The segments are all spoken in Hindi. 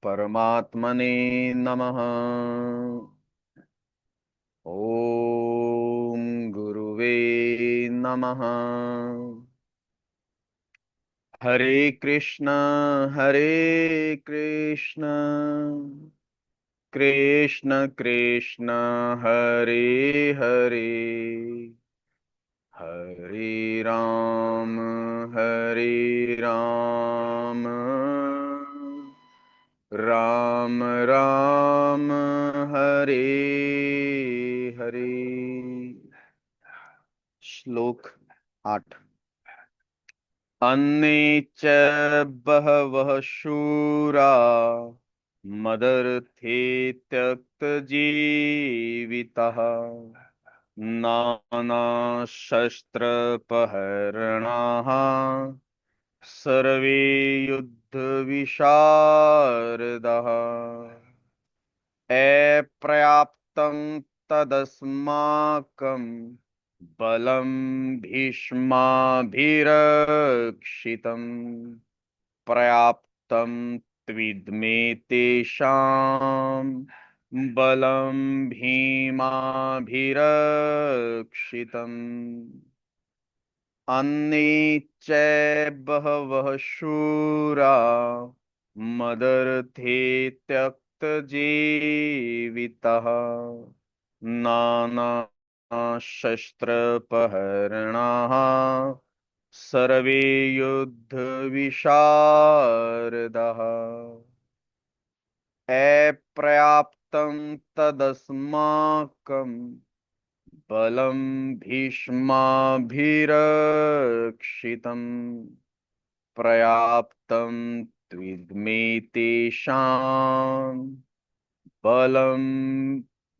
परमात्मने नमः। ओम गुरुवे नमः। हरे कृष्ण कृष्ण कृष्ण हरे हरे, हरे राम राम राम हरे हरे। श्लोक 8। अन्ये च बहवः शूरा मदर्थे त्यक्तजीवितः नानाशस्त्रपहरणाः सर्वे युद्धविशारदाः। अपर्याप्तं तदस्माकं बलं भीष्माभिरक्षितम् पर्याप्तं त्विद्मे तेषां बलं भीमाभिरक्षितम्। अन्ये च बहवः शूरा मदर्थे त्यक्तजीवितः नानाशस्त्रपहरणाः सर्वे युद्धविशारदाः। अपर्याप्तं तदस्माकं बलं भीष्माभिरक्षितम् पर्याप्तं त्विद्मे तेषां बलं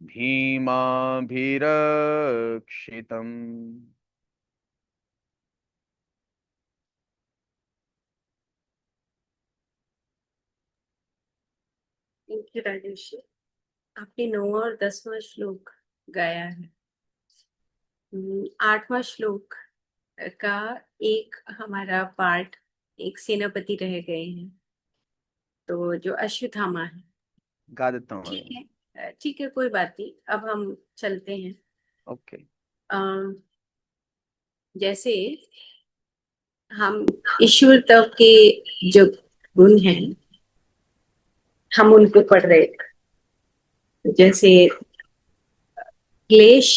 भीमाभिरक्षितम्। Thank you Rajesh. आपने 9वां और 10वां श्लोक गाया है। 8वां श्लोक का एक हमारा पार्ट, एक सेनापति रह गए हैं, तो जो अश्वत्थामा है। गा देता हूँ ठीक मैं। है, ठीक है, कोई बात नहीं। अब हम चलते हैं। ओके। अम, जैसे हम ईश्वर तत्व के जो गुण हैं, हम उनको पढ़ रहे थे। जैसे क्लेश,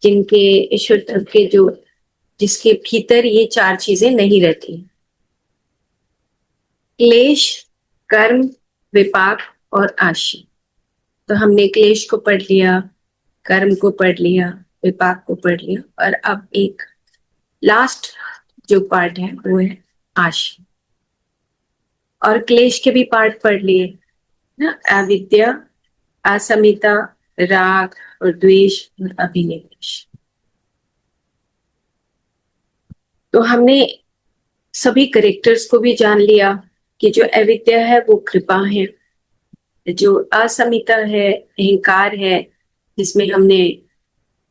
जिनके ईश्वर तत्व के जो जिसके भीतर ये 4 चीजें नहीं रहती: क्लेश, कर्म, विपाक और आशी। तो हमने क्लेश को पढ़ लिया, कर्म को पढ़ लिया, विपाक को पढ़ लिया, और अब एक लास्ट जो पार्ट है वो है आशी। और क्लेश के भी पार्ट पढ़ लिए ना: अविद्या, असमिता, राग और द्वेष और अभिनिवेश। तो हमने सभी करेक्टर्स को भी जान लिया कि जो अविद्या है वो कृपा है, जो असमिता है अहंकार है, जिसमें हमने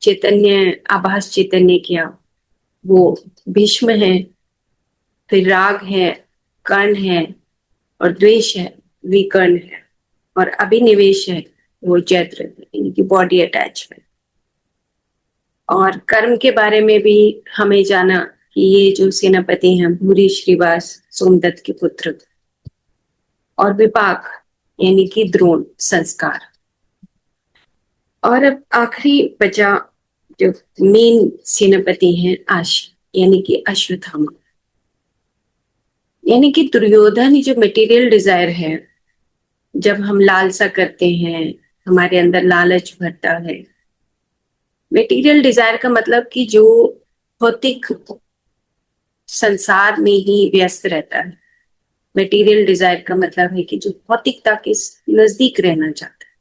चैतन्य आभास चैतन्य किया, वो भीष्म है। फिर राग है, कर्ण है, और द्वेष है, विकर्ण है, और अभिनिवेश है, वो चैत्र, इनकी बॉडी अटैचमेंट। और कर्म के बारे में भी हमें जाना कि ये जो सेनापति हैं भूरी श्रीवास सोमदत्त के पुत्र। और विपाक यानी कि द्रोण संस्कार। और अब आखिरी बचा जो मेन सेनापति हैं आशी यानी कि अश्वत्थामा। यानी कि दुर्योधन जो मटेरियल डिजायर है, जब हम लालसा करते हैं, हमारे अंदर लालच भरता है। मटेरियल डिजायर का मतलब कि जो भौतिक संसार में ही व्यस्त रहता है। मटेरियल डिजायर का मतलब है कि जो भौतिकता के नजदीक रहना चाहता है।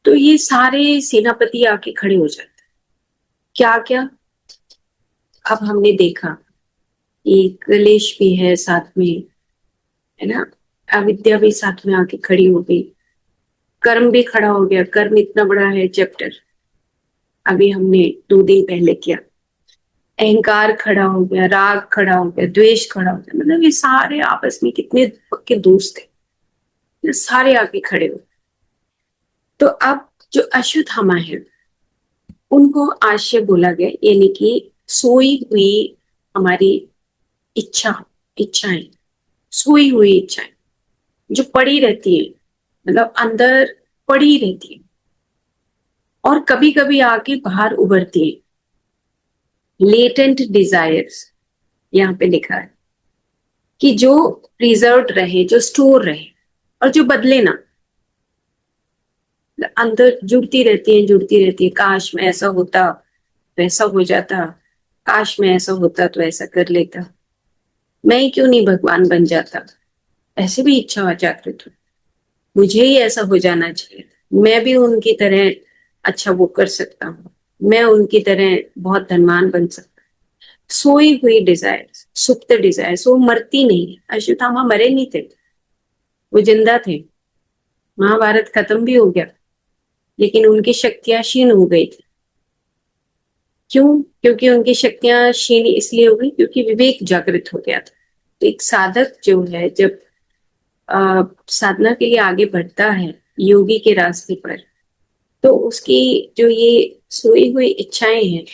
तो ये सारे सेनापति आके खड़े हो जाते हैं। क्या क्या अब हमने देखा, एक क्लेश भी है साथ में, है ना, अविद्या भी साथ में आके खड़ी हो गई, कर्म भी खड़ा हो गया। कर्म इतना बड़ा है चैप्टर, अभी हमने 2 दिन पहले किया। अहंकार खड़ा हो गया, राग खड़ा हो गया, द्वेष खड़ा हो गया, मतलब ये सारे आपस में कितने पक्के दोस्त थे, ये सारे आके खड़े हो। तो अब जो अश्वत्थामा है उनको आश्य बोला गया, यानी कि सोई हुई हमारी इच्छाएं, सोई हुई इच्छाएं जो पड़ी रहती है, मतलब अंदर पड़ी रहती है और कभी कभी आके बाहर उभरती है। लेटेंट डिजायर्स यहाँ पे लिखा है कि जो रिजर्व रहे, जो स्टोर रहे और जो बदले ना, अंदर जुड़ती रहती है, काश में ऐसा होता, वैसा हो जाता, काश में ऐसा होता तो ऐसा कर लेता, मैं ही क्यों नहीं भगवान बन जाता, ऐसे भी इच्छा जागृत हो, मुझे ही ऐसा हो जाना चाहिए, मैं भी उनकी तरह अच्छा वो कर सकता हूँ, मैं उनकी तरह बहुत धनवान बन सकता। सोई हुई डिजायर, सुप्त डिजायर, वो मरती नहीं है। अश्वत्थामा मरे नहीं थे, वो जिंदा थे। महाभारत खत्म भी हो गया लेकिन उनकी शक्तियां क्षीण हो गई थी। क्यों? क्योंकि उनकी शक्तियां क्षीण इसलिए हो गई क्योंकि विवेक जागृत हो गया था। तो एक साधक जो है जब साधना के लिए आगे बढ़ता है योगी के रास्ते पर, तो उसकी जो ये सोई हुई इच्छाएं हैं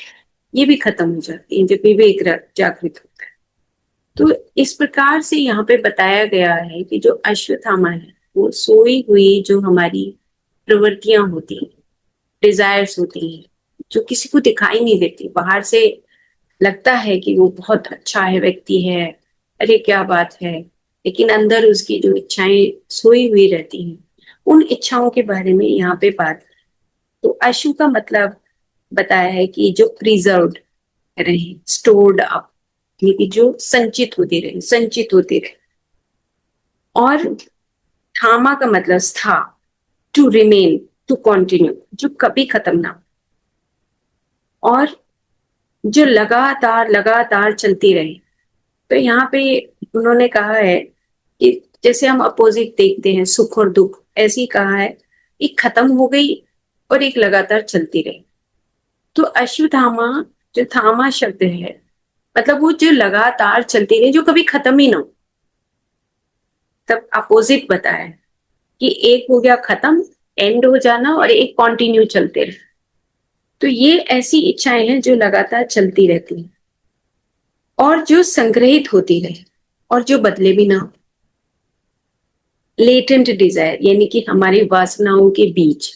ये भी खत्म हो जाती हैं जब विवेक जागृत होता है। तो इस प्रकार से यहाँ पे बताया गया है कि जो अश्वत्थामा है वो सोई हुई जो हमारी प्रवृत्तियां होती हैं, डिजायर्स होती हैं, जो किसी को दिखाई नहीं देती, बाहर से लगता है कि वो बहुत अच्छा है, व्यक्ति है, अरे क्या बात है, लेकिन अंदर उसकी जो इच्छाएं सोई हुई रहती हैं, उन इच्छाओं के बारे में यहाँ पे बात। तो अशु का मतलब बताया है कि जो प्रिजर्व्ड रहे, स्टोर्ड अप, यानी जो संचित होती रहे। और थामा का मतलब स्था, टू रिमेन, टू कंटिन्यू, जो कभी खत्म ना हो और जो लगातार लगातार चलती रहे। तो यहाँ पे उन्होंने कहा है कि जैसे हम अपोजिट देखते हैं सुख और दुख, ऐसी कहा है एक खत्म हो गई और एक लगातार चलती रही। तो अश्वत्थामा जो थामा शब्द है मतलब वो जो लगातार चलती रही, जो कभी खत्म ही ना हो। तब अपोजिट बताया है कि एक हो गया खत्म, एंड हो जाना, और एक कंटिन्यू चलते रहे। तो ये ऐसी इच्छाएं हैं जो लगातार चलती रहती हैं और जो संग्रहित होती रहे और जो बदले भी ना हो। लेटेंट डिजायर यानी कि हमारी वासनाओं के बीज,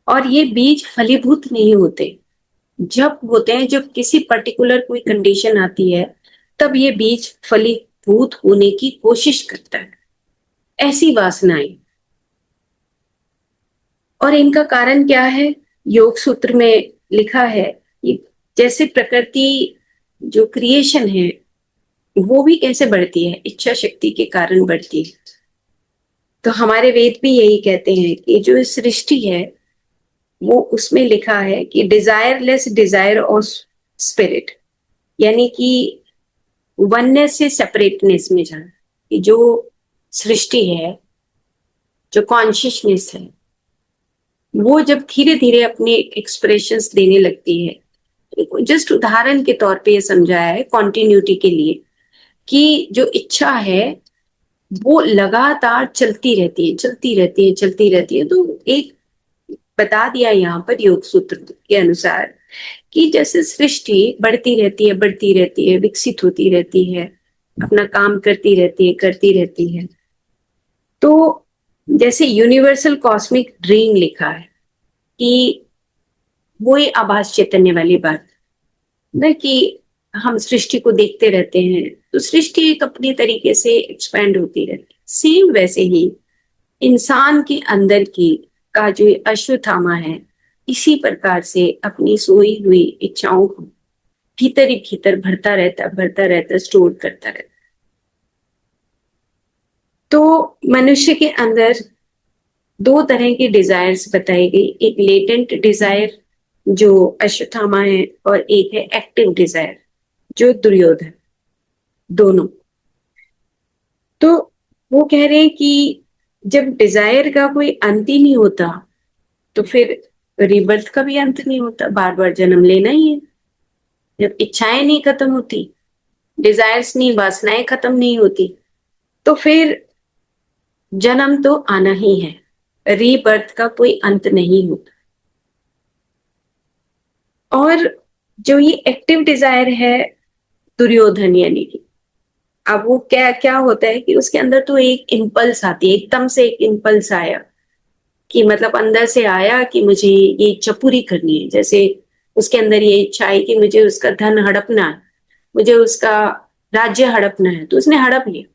और ये बीज फलीभूत नहीं होते। जब होते हैं जब किसी पर्टिकुलर कोई कंडीशन आती है तब ये बीज फलीभूत होने की कोशिश करता है, ऐसी वासनाएं। और इनका कारण क्या है? योग सूत्र में लिखा है कि जैसे प्रकृति जो क्रिएशन है वो भी कैसे बढ़ती है, इच्छा शक्ति के कारण बढ़ती है। तो हमारे वेद भी यही कहते हैं कि जो सृष्टि है वो उसमें लिखा है कि डिजायरलेस डिजायर ऑफ स्पिरिट, यानी कि वननेस से सेपरेटनेस में जाना। कि जो सृष्टि है, जो कॉन्शियसनेस है, वो जब धीरे धीरे अपने एक्सप्रेशंस देने लगती है। जस्ट उदाहरण के तौर पे ये समझाया है कॉन्टिन्यूटी के लिए कि जो इच्छा है वो लगातार चलती रहती है, चलती रहती है, चलती रहती है। तो एक बता दिया यहाँ पर योग सूत्र के अनुसार कि जैसे सृष्टि बढ़ती रहती है, बढ़ती रहती है, विकसित होती रहती है, अपना काम करती रहती है। तो जैसे यूनिवर्सल कॉस्मिक ड्रीम लिखा है कि वो ये आभास चैतन्य वाली बात ना, कि हम सृष्टि को देखते रहते हैं तो सृष्टि एक अपने तरीके से एक्सपेंड होती रहती है। सेम वैसे ही इंसान के अंदर की का जो अश्वत्थामा है इसी प्रकार से अपनी सोई हुई इच्छाओं को भीतर ही भीतर भरता रहता, स्टोर करता रहता। तो मनुष्य के अंदर दो तरह की डिजायर्स बताई गई, एक लेटेंट डिजायर जो अश्वत्थामा है और एक है एक्टिव डिजायर जो दुर्योधन, दोनों। तो वो कह रहे हैं कि जब डिजायर का कोई अंत ही नहीं होता तो फिर रिबर्थ का भी अंत नहीं होता, बार बार जन्म लेना ही है। जब इच्छाएं नहीं खत्म होती, डिजायर्स नहीं, वासनाएं खत्म नहीं होती, तो फिर जन्म तो आना ही है, रीबर्थ का कोई अंत नहीं होता। और जो ये एक्टिव डिजायर है दुर्योधन यानी कि, अब वो क्या क्या होता है कि उसके अंदर तो एक इम्पल्स आती है, एकदम से एक इम्पल्स आया कि मतलब अंदर से आया कि मुझे ये इच्छा पूरी करनी है। जैसे उसके अंदर ये इच्छा आई कि मुझे उसका धन हड़पना है, मुझे उसका राज्य हड़पना है, तो उसने हड़प लिया।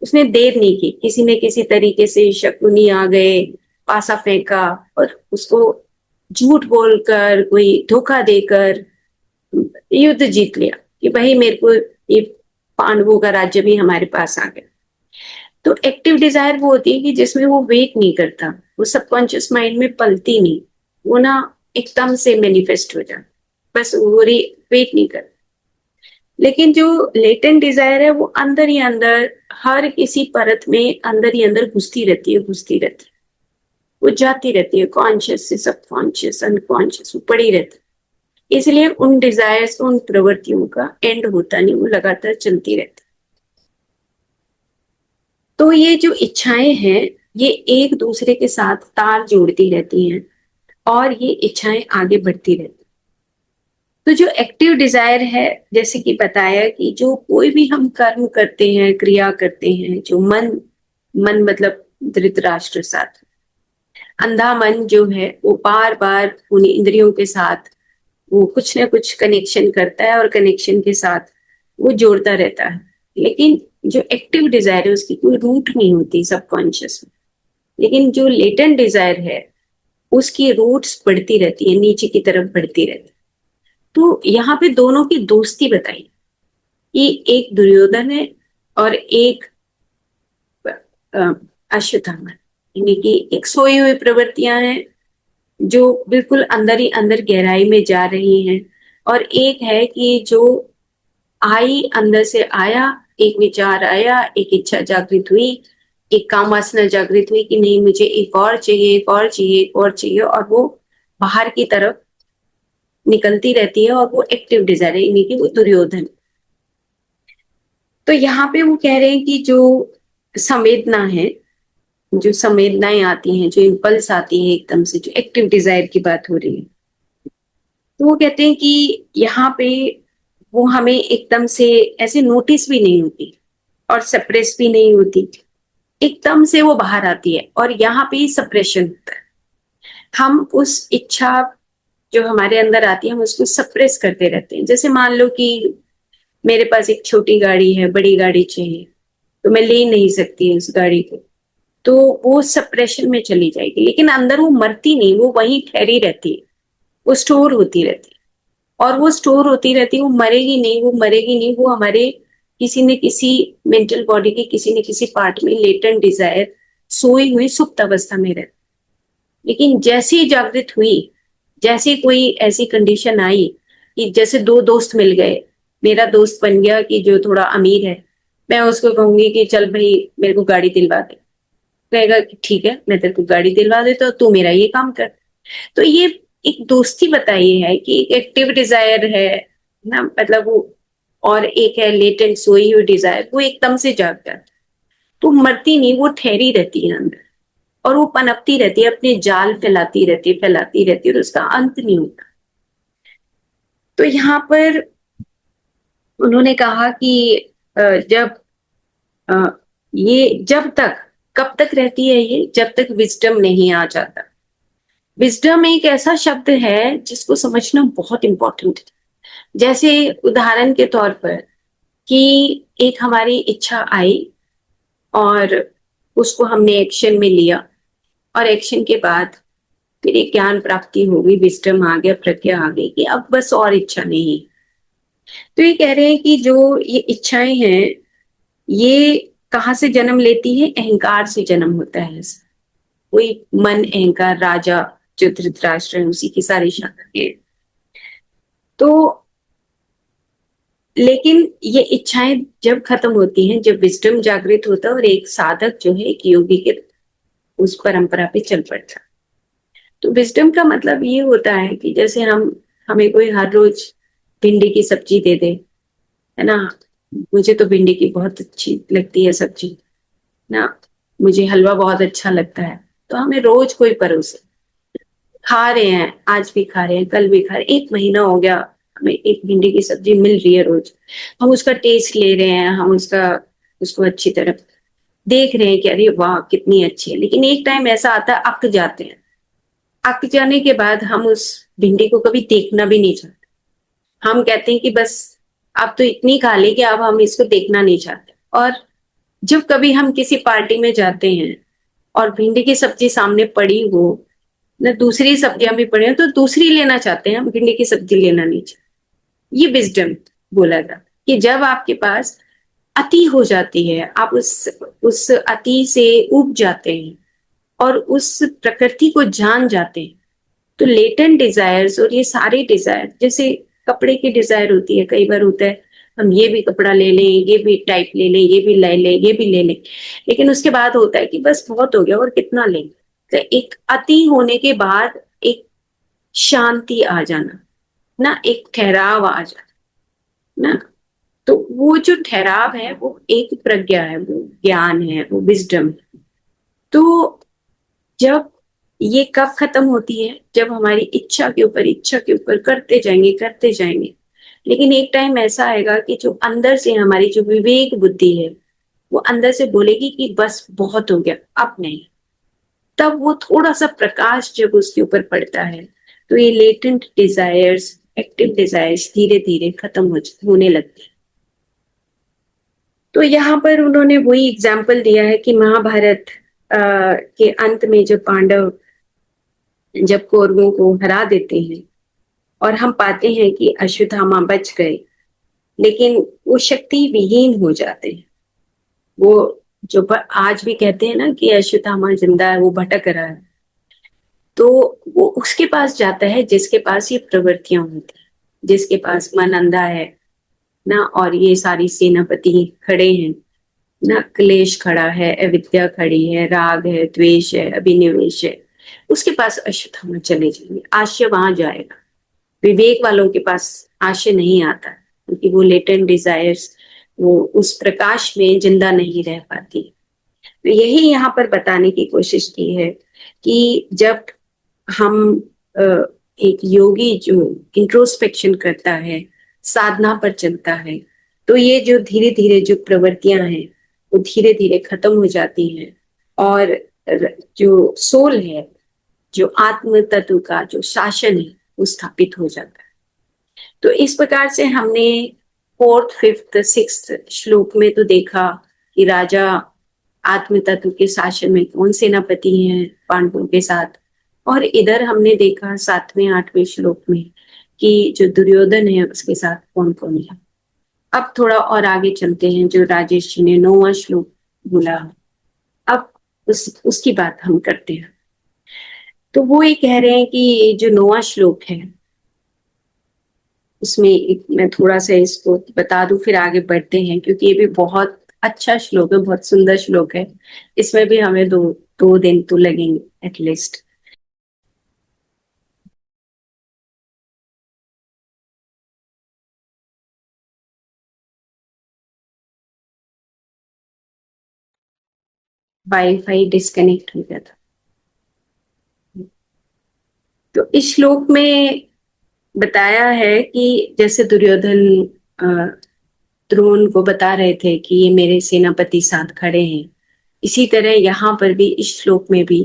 उसने देर नहीं की, किसी ने किसी तरीके से शकुनी आ गए, पासा फेंका और उसको झूठ बोलकर, कोई धोखा देकर युद्ध जीत लिया कि भाई मेरे को ये पांडवों का राज्य भी हमारे पास आ गया। तो एक्टिव डिजायर वो होती है कि जिसमें वो वेट नहीं करता, वो सबकॉन्शियस माइंड में पलती नहीं, वो ना एकदम से मैनिफेस्ट हो जाता, बस वो वेट नहीं करता। लेकिन जो लेटेंट डिजायर है वो अंदर ही अंदर, हर किसी परत में अंदर ही अंदर घुसती रहती है, घुसती रहती है, वो जाती रहती है, कॉन्शियस से सबकॉन्शियस, अनकॉन्शियस, वो पड़ी रहती है। इसलिए उन डिजायर्स, उन प्रवृत्तियों का एंड होता नहीं, वो लगातार चलती रहती। तो ये जो इच्छाएं हैं, ये एक दूसरे के साथ तार जोड़ती रहती हैं और ये इच्छाएं आगे बढ़ती रहती। तो जो एक्टिव डिजायर है, जैसे कि बताया कि जो कोई भी हम कर्म करते हैं, क्रिया करते हैं, जो मन, मन मतलब धृतराष्ट्र साथ, अंधा मन जो है वो बार बार उन इंद्रियों के साथ वो कुछ ना कुछ कनेक्शन करता है और कनेक्शन के साथ वो जोड़ता रहता है। लेकिन जो एक्टिव डिजायर है उसकी कोई रूट नहीं होती सबकॉन्शियस में। लेकिन जो लेटेंट डिजायर है उसकी रूट्स बढ़ती रहती है, नीचे की तरफ बढ़ती रहती है। तो यहाँ पे दोनों की दोस्ती बताई कि एक दुर्योधन है और एक अश्वत्थामा, यानी कि एक सोई हुई प्रवृत्तियां हैं जो बिल्कुल अंदर ही अंदर गहराई में जा रही हैं, और एक है कि जो आई, अंदर से आया, एक विचार आया, एक इच्छा जागृत हुई, एक काम वासना जागृत हुई कि नहीं मुझे एक और चाहिए, एक और चाहिए, एक और चाहिए, और वो बाहर की तरफ निकलती रहती है, और वो एक्टिव डिजायर है, यानी कि वो दुर्योधन। तो यहाँ पे वो कह रहे हैं कि जो संवेदना है, जो संवेदनाएं आती हैं, जो इम्पल्स आती है एकदम से, जो एक्टिव डिजायर की बात हो रही है, तो वो कहते हैं कि यहाँ पे वो हमें एकदम से ऐसे नोटिस भी नहीं होती और सप्रेस भी नहीं होती, एकदम से वो बाहर आती है और यहाँ पे सप्रेशन होता है। हम उस इच्छा जो हमारे अंदर आती है हम उसको सप्रेस करते रहते हैं। जैसे मान लो कि मेरे पास एक छोटी गाड़ी है, बड़ी गाड़ी चाहिए, तो मैं ले नहीं सकती उस गाड़ी को, तो वो सप्रेशन में चली जाएगी, लेकिन अंदर वो मरती नहीं, वो वहीं ठहरी रहती है, वो स्टोर होती रहती है। और वो स्टोर होती रहती है, वो मरेगी नहीं, वो मरेगी नहीं, वो हमारे किसी न किसी मेंटल बॉडी के किसी न किसी पार्ट में लेटेंट डिजायर सोई हुई सुप्त अवस्था में रहती। लेकिन जैसे ही जागृत हुई, जैसे कोई ऐसी कंडीशन आई कि जैसे दो दोस्त मिल गए, मेरा दोस्त बन गया कि जो थोड़ा अमीर है, मैं उसको कहूंगी कि चल भाई मेरे को गाड़ी दिलवा दे, कहेगा कि ठीक है मैं तेरे को गाड़ी दिलवा देता हूँ, तू मेरा ये काम कर। तो ये एक दोस्ती बताई है कि एक एक्टिव डिजायर है ना, मतलब वो, और एक है लेटेंट सोई हुई डिजायर, वो एकदम से जाग जाती, तो मरती नहीं, वो ठहरी रहती है अंदर, और वो पनपती रहती है, अपने जाल फैलाती रहती है, फैलाती रहती है, और उसका अंत नहीं होता। तो यहाँ पर उन्होंने कहा कि जब अ, ये जब तक, कब तक रहती है ये, जब तक विजडम नहीं आ जाता। विजडम एक ऐसा शब्द है जिसको समझना बहुत इंपॉर्टेंट है। जैसे उदाहरण के तौर पर कि एक हमारी इच्छा आई और उसको हमने एक्शन में लिया, और एक्शन के बाद फिर एक ज्ञान प्राप्ति हो गई, विजडम आ गया, प्रज्ञा आ गई कि अब बस और इच्छा नहीं। तो ये कह रहे हैं कि जो ये इच्छाएं हैं ये कहाँ से जन्म लेती है, अहंकार से जन्म होता है। कोई मन अहंकार, राजा जो धृतराष्ट्र है उसी की सारी शाखा है। तो लेकिन ये इच्छाएं जब खत्म होती हैं, जब विजडम जागृत होता है और एक साधक जो है, एक योगी के उस परंपरा पे चल पड़ता। तो विजडम का मतलब ये होता है कि जैसे हमें कोई हर रोज भिंडी की सब्जी दे दे, है ना, मुझे तो भिंडी की बहुत अच्छी लगती है सब्जी ना, मुझे हलवा बहुत अच्छा लगता है, तो हमें रोज कोई परोसे, खा रहे हैं, आज भी खा रहे हैं, कल भी खा रहे हैं, 1 महीना हो गया, हमें एक भिंडी की सब्जी मिल रही है रोज, हम उसका टेस्ट ले रहे हैं, हम उसको अच्छी तरह देख रहे हैं कि अरे वाह कितनी अच्छी है, लेकिन एक टाइम ऐसा आता है अक जाते हैं, अक जाने के बाद हम उस भिंडी को कभी देखना भी नहीं चाहते, हम कहते हैं कि बस अब तो इतनी खा ली कि अब हम इसको देखना नहीं चाहते। और जब कभी हम किसी पार्टी में जाते हैं और भिंडी की सब्जी सामने पड़ी हो ना, दूसरी सब्जियां भी पड़ी हो, तो दूसरी लेना चाहते हैं, हम भिंडी की सब्जी लेना नहीं चाहते। ये विजडम बोला था कि जब आपके पास अति हो जाती है, आप उस अति से उब जाते हैं और उस प्रकृति को जान जाते हैं, तो लेटेंट डिजायर्स और ये सारे डिजायर, जैसे कपड़े की डिजायर होती है, कई बार होता है हम ये भी कपड़ा ले लें, ये भी टाइप ले लें, ये भी ले लें, ये भी ले लें, लेकिन उसके बाद होता है कि बस बहुत हो गया और कितना लें, तो एक अति होने के बाद एक शांति आ जाना ना, एक ठहराव आ जाना ना, तो वो जो ठहराव है वो एक प्रज्ञा है, वो ज्ञान है, वो विजडम। तो जब ये कब खत्म होती है, जब हमारी इच्छा के ऊपर करते जाएंगे, लेकिन एक टाइम ऐसा आएगा कि जो अंदर से हमारी जो विवेक बुद्धि है वो अंदर से बोलेगी कि बस बहुत हो गया, अब नहीं, तब वो थोड़ा सा प्रकाश जब उसके ऊपर पड़ता है, तो ये लेटेंट डिजायर्स, एक्टिव डिजायर्स धीरे धीरे खत्म होने लगते हैं। तो यहाँ पर उन्होंने वही एग्जाम्पल दिया है कि महाभारत के अंत में जब पांडव जब कौरवों को हरा देते हैं और हम पाते हैं कि अश्वत्थामा बच गए, लेकिन वो शक्ति विहीन हो जाते हैं, वो जो आज भी कहते हैं ना कि अश्वत्थामा जिंदा है, वो भटक रहा है, तो वो उसके पास जाता है जिसके पास ये प्रवृत्तियां होती हैं, जिसके पास मन अंधा है ना, और ये सारी सेनापति खड़े हैं ना, क्लेश खड़ा है, अविद्या खड़ी है, राग है, द्वेष है, अभिनिवेश है, उसके पास अश्वत्थामा चले जाएंगे, आशय वहां जाएगा। विवेक वालों के पास आशय नहीं आता, क्योंकि वो लेटेंट डिजायर्स वो उस प्रकाश में जिंदा नहीं रह पाती। तो यही यहाँ पर बताने की कोशिश की है कि जब हम एक योगी जो इंट्रोस्पेक्शन करता है, साधना पर चलता है, तो ये जो धीरे धीरे जो प्रवृत्तियां हैं वो धीरे धीरे खत्म हो जाती हैं, और जो सोल है, जो आत्म तत्व का जो शासन है वो स्थापित हो जाता है। तो इस प्रकार से हमने 4th, 5th, 6th श्लोक में तो देखा कि राजा आत्म तत्व के शासन में कौन सेनापति हैं पांडवों के साथ, और इधर हमने देखा 7वें 8वें श्लोक में कि जो दुर्योधन है उसके साथ कौन कौन है। अब थोड़ा और आगे चलते हैं, जो राजेश जी ने 9वां श्लोक बोला, अब उसकी बात हम करते हैं। तो वो ये कह रहे हैं कि जो 9वां श्लोक है उसमें मैं थोड़ा सा इसको बता दूं, फिर आगे बढ़ते हैं, क्योंकि ये भी बहुत अच्छा श्लोक है, बहुत सुंदर श्लोक है, इसमें भी हमें दो दिन तो लगेंगे एटलीस्ट। वाईफाई डिस्कनेक्ट हो गया था। तो इस श्लोक में बताया है कि जैसे दुर्योधन द्रोण को बता रहे थे कि ये मेरे सेनापति साथ खड़े हैं, इसी तरह यहाँ पर भी इस श्लोक में भी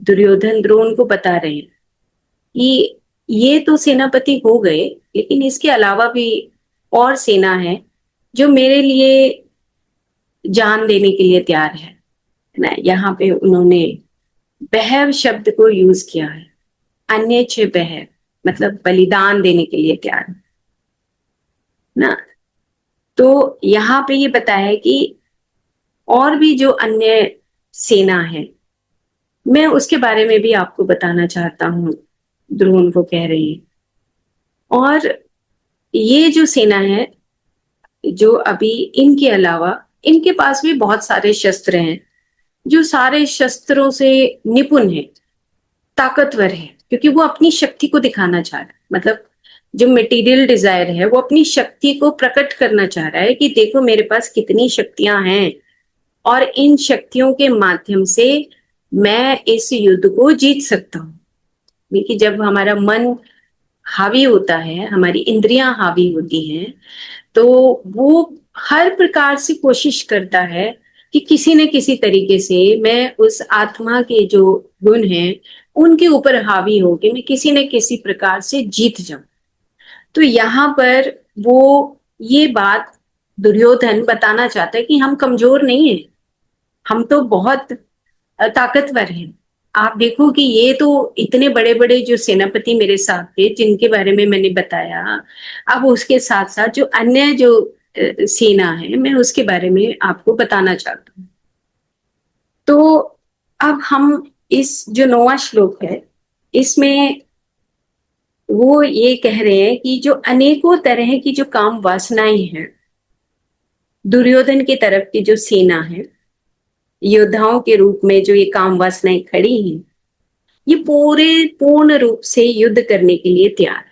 दुर्योधन द्रोण को बता रहे हैं कि ये तो सेनापति हो गए, लेकिन इसके अलावा भी और सेना है जो मेरे लिए जान देने के लिए तैयार है ना। यहाँ पे उन्होंने बहव शब्द को यूज किया है, अन्य छे बहव, मतलब बलिदान देने के लिए तैयार है ना। तो यहाँ पे ये बताया है कि और भी जो अन्य सेना है, मैं उसके बारे में भी आपको बताना चाहता हूँ, द्रोण को कह रही है। और ये जो सेना है, जो अभी इनके अलावा इनके पास भी बहुत सारे शस्त्र हैं, जो सारे शस्त्रों से निपुण है, ताकतवर है, क्योंकि वो अपनी शक्ति को दिखाना चाह रहा है, मतलब जो मटेरियल डिजायर है वो अपनी शक्ति को प्रकट करना चाह रहा है कि देखो मेरे पास कितनी शक्तियां हैं और इन शक्तियों के माध्यम से मैं इस युद्ध को जीत सकता हूँ। देखिए जब हमारा मन हावी होता है, हमारी इंद्रियां हावी होती हैं, तो वो हर प्रकार से कोशिश करता है कि किसी न किसी तरीके से मैं उस आत्मा के जो गुण हैं उनके ऊपर हावी होके मैं किसी न किसी प्रकार से जीत जाऊं। तो यहाँ पर वो ये बात दुर्योधन बताना चाहता है कि हम कमजोर नहीं है, हम तो बहुत ताकतवर हैं। आप देखो कि ये तो इतने बड़े बड़े जो सेनापति मेरे साथ थे जिनके बारे में मैंने बताया, अब उसके साथ साथ जो अन्य जो सेना है मैं उसके बारे में आपको बताना चाहता हूँ। तो अब हम इस जो 9वां श्लोक है इसमें वो ये कह रहे हैं कि जो अनेकों तरह की जो काम वासनाएं हैं, दुर्योधन की तरफ की जो सेना है, योद्धाओं के रूप में जो ये काम वासनाएं खड़ी हैं, ये पूरे पूर्ण रूप से युद्ध करने के लिए तैयार है।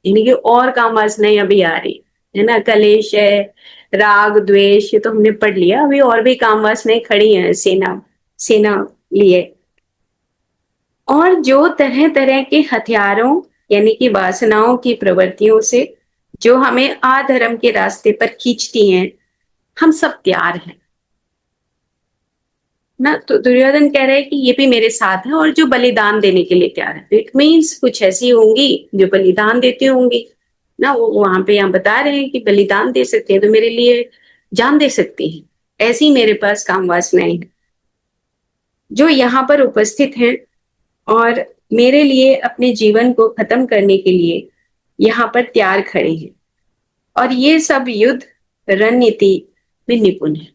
यानी कि और काम वासनाएं अभी आ रही है ना, कलेश है, राग द्वेष, ये तो हमने पढ़ लिया, अभी और भी काम वासनाएं खड़ी हैं सेना सेना लिए। और जो तरह तरह के हथियारों यानी कि वासनाओं की प्रवृत्तियों से जो हमें अधर्म के रास्ते पर खींचती हैं, हम सब तैयार हैं ना। तो दुर्योधन कह रहे हैं कि ये भी मेरे साथ है और जो बलिदान देने के लिए तैयार है। इट मीन्स कुछ ऐसी होंगी जो बलिदान देती होंगी ना, वो वहां पे यहाँ बता रहे हैं कि बलिदान दे सकते हैं, तो मेरे लिए जान दे सकती हैं, ऐसी मेरे पास काम वासनाएं हैं जो यहाँ पर उपस्थित हैं और मेरे लिए अपने जीवन को खत्म करने के लिए यहाँ पर तैयार खड़े हैं। और ये सब युद्ध रणनीति में निपुण है।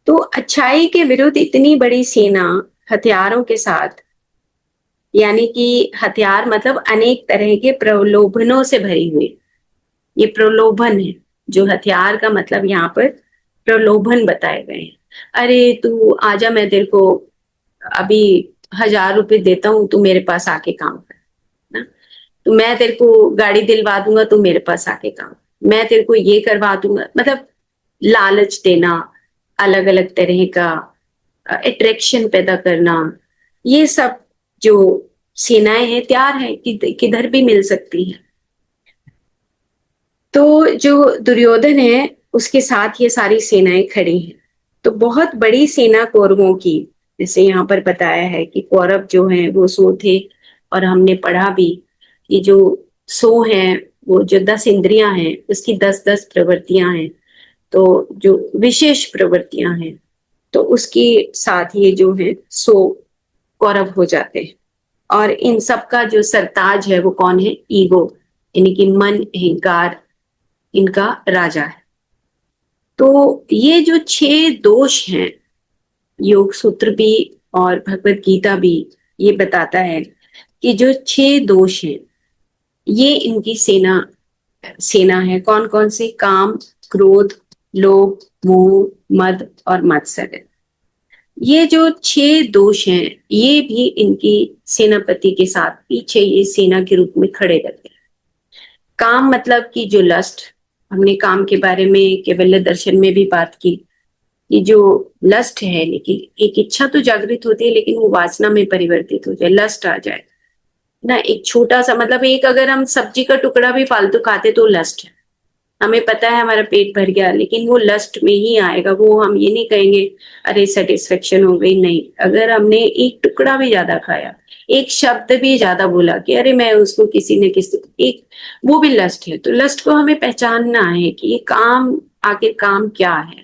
तो अच्छाई के विरुद्ध इतनी बड़ी सेना हथियारों के साथ, यानी कि हथियार मतलब अनेक तरह के प्रलोभनों से भरी हुई, ये प्रलोभन है। जो हथियार का मतलब यहाँ पर प्रलोभन बताए गए हैं। अरे तू आजा, मैं तेरे को अभी 1000 रुपए देता हूं, तू मेरे पास आके काम कर ना। तो मैं तेरे को गाड़ी दिलवा दूंगा, तू मेरे पास आके काम, मैं तेरे को ये करवा दूंगा, मतलब लालच देना, अलग अलग तरह का अट्रैक्शन पैदा करना, ये सब जो सेनाएं हैं तैयार है कि किधर भी मिल सकती हैं। तो जो दुर्योधन है उसके साथ ये सारी सेनाएं खड़ी हैं। तो बहुत बड़ी सेना कौरवों की, जैसे यहाँ पर बताया है कि कौरव जो हैं वो 100 थे, और हमने पढ़ा भी कि जो 100 हैं वो जो 10 इंद्रियां हैं उसकी 10-10 प्रवृत्तियां हैं। तो जो विशेष प्रवृत्तियां हैं तो उसके साथ ये जो है 100 कौरव हो जाते हैं। और इन सब का जो सरताज है वो कौन है? ईगो, यानी कि मन, अहंकार इनका राजा है। तो ये जो 6 दोष हैं, योग सूत्र भी और भगवत गीता भी ये बताता है कि जो 6 दोष हैं ये इनकी सेना सेना है। कौन कौन से? काम, क्रोध, लोभ, मोह, मद और मत्सर। ये जो 6 दोष हैं ये भी इनकी सेनापति के साथ पीछे ये सेना के रूप में खड़े रहते हैं। काम मतलब कि जो लस्ट, हमने काम के बारे में कैवल्य दर्शन में भी बात की कि जो लस्ट है, लेकिन एक इच्छा तो जागृत होती है लेकिन वो वासना में परिवर्तित हो जाए, लस्ट आ जाए ना। एक छोटा सा मतलब एक अगर हम सब्जी का टुकड़ा भी फालतू खाते तो लस्ट है, हमें पता है हमारा पेट भर गया लेकिन वो लस्ट में ही आएगा। वो हम ये नहीं कहेंगे अरे सेटिस्फेक्शन हो गई, नहीं। अगर हमने एक टुकड़ा भी ज्यादा खाया, एक शब्द भी ज्यादा बोला कि अरे मैं उसको किसी ने किसी एक, वो भी लस्ट है। तो लस्ट को हमें पहचानना है कि ये काम आखिर काम क्या है।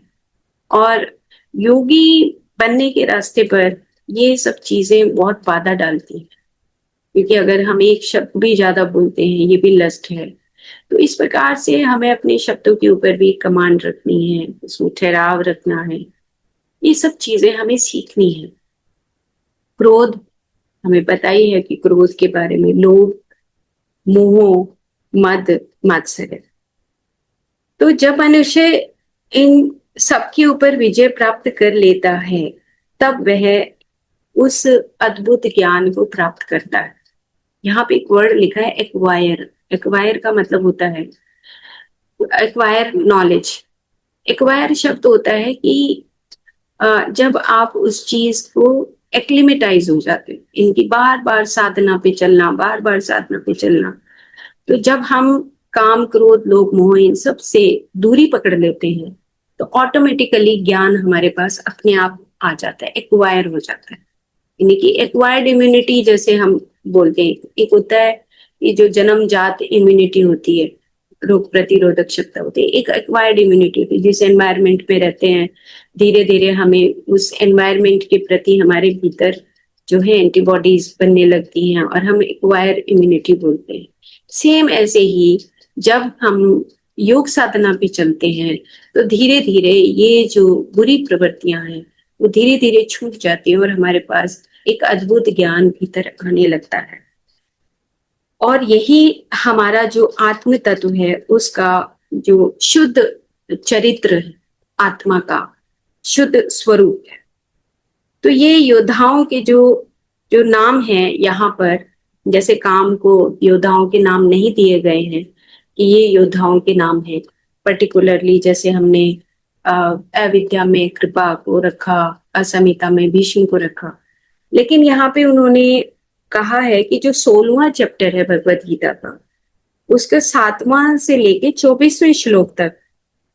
और योगी बनने के रास्ते पर ये सब चीजें बहुत बाधा डालती हैं, क्योंकि अगर हम एक शब्द भी ज्यादा बोलते हैं ये भी लस्ट है। तो इस प्रकार से हमें अपने शब्दों के ऊपर भी कमांड रखनी है, उसमें ठहराव रखना है, ये सब चीजें हमें सीखनी है। क्रोध, हमें पता ही है कि क्रोध के बारे में, लोभ, मोह, मद, मात्सर्य। तो जब मनुष्य इन सबके ऊपर विजय प्राप्त कर लेता है तब वह उस अद्भुत ज्ञान को प्राप्त करता है यहाँ पे एक वर्ड लिखा है एक्वायर। एक्वायर का मतलब होता है एक्वायर नॉलेज। एक्वायर शब्द होता है कि जब आप उस चीज को एक्लिमेटाइज हो जाते हैं, इनकी बार बार साधना पे चलना, बार बार साधना पे चलना, तो जब हम काम, क्रोध, लोभ, मोह इन सब से दूरी पकड़ लेते हैं तो ऑटोमेटिकली ज्ञान हमारे पास अपने आप आ जाता है, एक्वायर हो जाता है। यानी कि एक्वायर्ड इम्यूनिटी जैसे हम बोलते हैं, एक होता है ये जो जन्मजात इम्यूनिटी होती है, रोग प्रतिरोधक क्षमता होती है, एक एक्वायर्ड इम्यूनिटी होती है। जिस एनवायरमेंट में रहते हैं धीरे धीरे हमें उस एनवायरमेंट के प्रति हमारे भीतर जो है एंटीबॉडीज बनने लगती हैं और हम एक्वायर इम्यूनिटी बोलते हैं। सेम ऐसे ही जब हम योग साधना पे चलते हैं तो धीरे धीरे ये जो बुरी प्रवृत्तियां हैं वो धीरे धीरे छूट जाती है और हमारे पास एक अद्भुत ज्ञान भीतर आने लगता है। और यही हमारा जो आत्म तत्व है उसका जो शुद्ध चरित्र है, आत्मा का शुद्ध स्वरूप है। तो ये योद्धाओं के जो जो नाम है यहाँ पर, जैसे काम को योद्धाओं के नाम नहीं दिए गए हैं कि ये योद्धाओं के नाम है पर्टिकुलरली, जैसे हमने अविद्या में कृपा को रखा, असमिता में भीष्म को रखा, लेकिन यहाँ पे उन्होंने कहा है कि जो 16वां चैप्टर है भगवत गीता का, उसका 7वां से लेके 24वें श्लोक तक